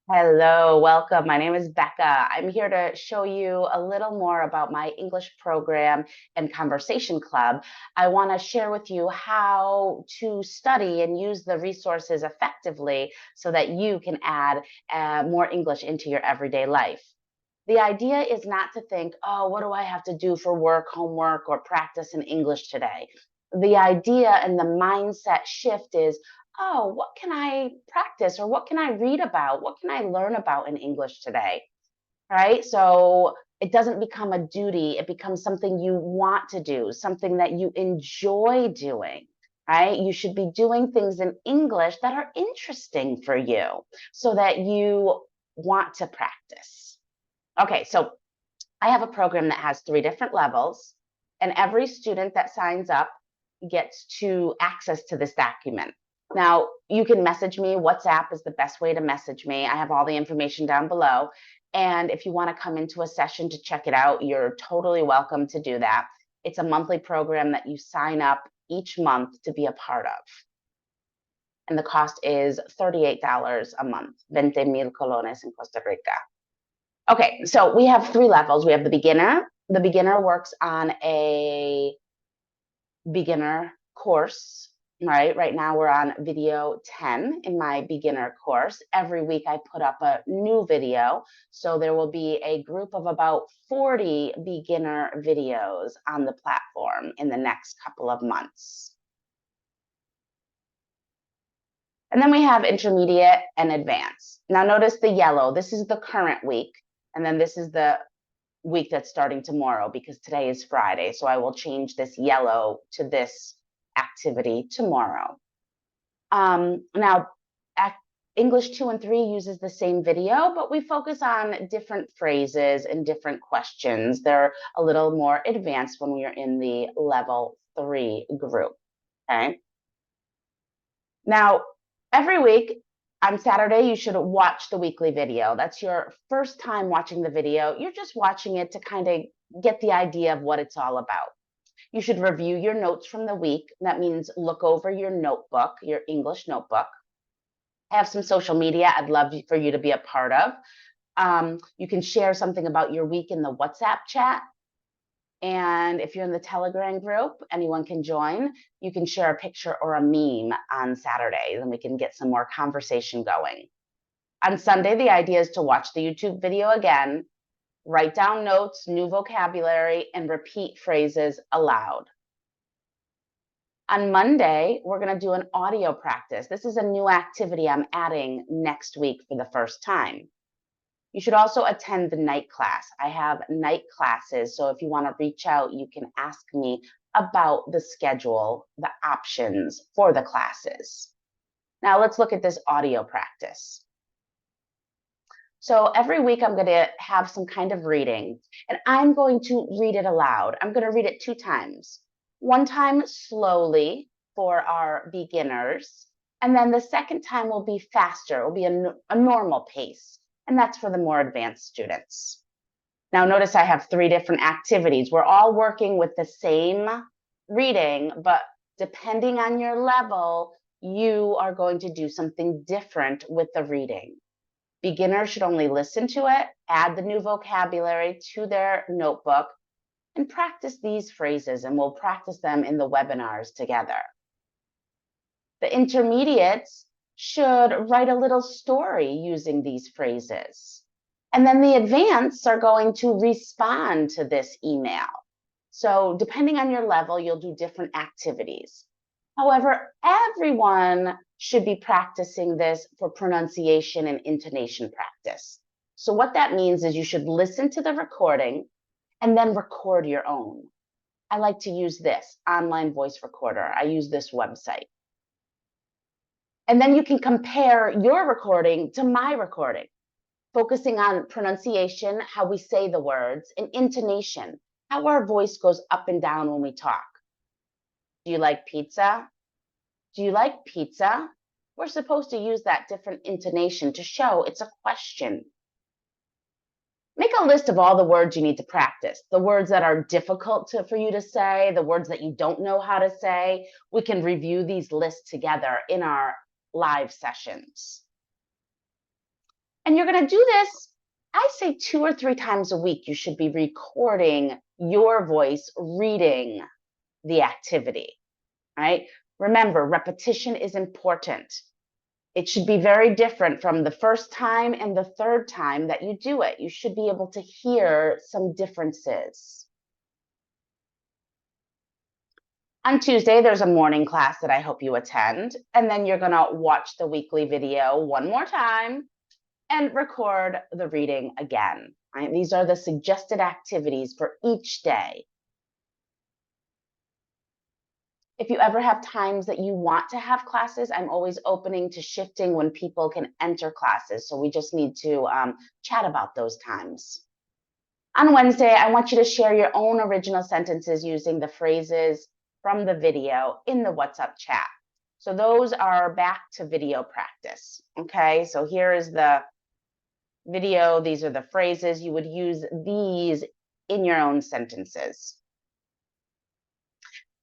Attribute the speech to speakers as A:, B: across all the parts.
A: Hello, welcome. My name is Bekah. I'm here to show you a little more about my English program and conversation club. I want to share with you how to study and use the resources effectively so that you can add more English into your everyday life. The idea is not to think, oh, what do I have to do for work, homework, or practice in English today? The idea and the mindset shift is, oh, what can I practice or what can I read about? What can I learn about in English today? Right? So it doesn't become a duty, it becomes something you want to do, something that you enjoy doing. Right? You should be doing things in English that are interesting for you so that you want to practice. Okay, so I have a program that has 3 different levels, and every student that signs up gets to access to this document. Now, you can message me. WhatsApp is the best way to message me. I have all the information down below. And if you want to come into a session to check it out, you're totally welcome to do that. It's a monthly program that you sign up each month to be a part of. And the cost is $38 a month, 20,000 colones in Costa Rica. Okay, so we have 3 levels. We have the beginner. The beginner works on a beginner course, right? Right now we're on video 10 in my beginner course. Every week I put up a new video. So there will be a group of about 40 beginner videos on the platform in the next couple of months. And then we have intermediate and advanced. Now notice the yellow. This is the current week. And then this is the week that's starting tomorrow because today is Friday. So I will change this yellow to this activity tomorrow. Now, English 2 and 3 uses the same video, but we focus on different phrases and different questions. They're a little more advanced when we are in the level 3 group. Okay. Now, every week on Saturday, you should watch the weekly video. That's your first time watching the video. You're just watching it to kind of get the idea of what it's all about. You should review your notes from the week. That means look over your notebook, your English notebook. Have some social media I'd love for you to be a part of. You can share something about your week in the WhatsApp chat. And if you're in the Telegram group, anyone can join. You can share a picture or a meme on Saturdays, and we can get some more conversation going. On Sunday, the idea is to watch the YouTube video again, write down notes, new vocabulary, and repeat phrases aloud. On Monday, we're going to do an audio practice. This is a new activity I'm adding next week for the first time. You should also attend the night class. I have night classes, so if you want to reach out, you can ask me about the schedule, the options for the classes. Now let's look at this audio practice. So every week I'm going to have some kind of reading, and I'm going to read it aloud. I'm going to read it 2 times. One time slowly for our beginners, and then the second time will be faster. It will be a normal pace, and that's for the more advanced students. Now notice I have 3 different activities. We're all working with the same reading, but depending on your level, you are going to do something different with the reading. Beginners should only listen to it, add the new vocabulary to their notebook, and practice these phrases, and we'll practice them in the webinars together. The intermediates should write a little story using these phrases. And then the advanced are going to respond to this email. So depending on your level, you'll do different activities. However, everyone should be practicing this for pronunciation and intonation practice. So what that means is you should listen to the recording and then record your own. I like to use this online voice recorder. I use this website. And then you can compare your recording to my recording, focusing on pronunciation, how we say the words, and intonation, how our voice goes up and down when we talk. Do you like pizza? Do you like pizza? We're supposed to use that different intonation to show it's a question. Make a list of all the words you need to practice, the words that are difficult for you to say, the words that you don't know how to say. We can review these lists together in our live sessions. And you're going to do this, I say 2 or 3 times a week. You should be recording your voice reading the activity, right? Remember, repetition is important. It should be very different from the first time and the third time that you do it. You should be able to hear some differences. On Tuesday, there's a morning class that I hope you attend, and then you're gonna watch the weekly video one more time and record the reading again. Right? These are the suggested activities for each day. If you ever have times that you want to have classes, I'm always opening to shifting when people can enter classes. So we just need to chat about those times. On Wednesday, I want you to share your own original sentences using the phrases from the video in the WhatsApp chat. So those are back to video practice. Okay, so here is the video. These are the phrases. You would use these in your own sentences.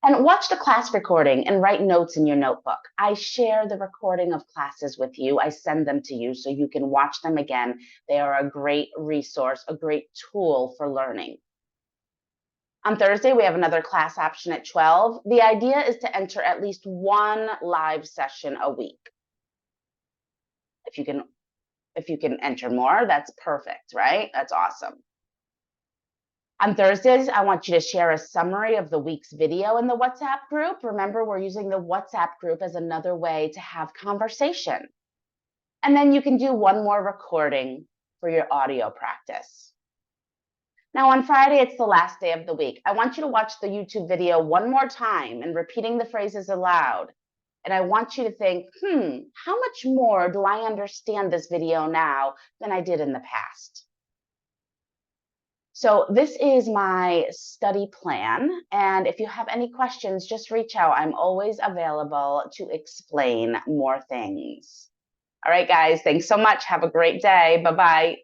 A: And watch the class recording and write notes in your notebook. I share the recording of classes with you. I send them to you so you can watch them again. They are a great resource, a great tool for learning. On Thursday, we have another class option at 12. The idea is to enter at least one live session a week. If you can enter more, that's perfect, right? That's awesome. On Thursdays, I want you to share a summary of the week's video in the WhatsApp group. Remember, we're using the WhatsApp group as another way to have conversation. And then you can do one more recording for your audio practice. Now on Friday, it's the last day of the week. I want you to watch the YouTube video one more time and repeating the phrases aloud. And I want you to think, how much more do I understand this video now than I did in the past? So this is my study plan. And if you have any questions, just reach out. I'm always available to explain more things. All right, guys, thanks so much. Have a great day. Bye-bye.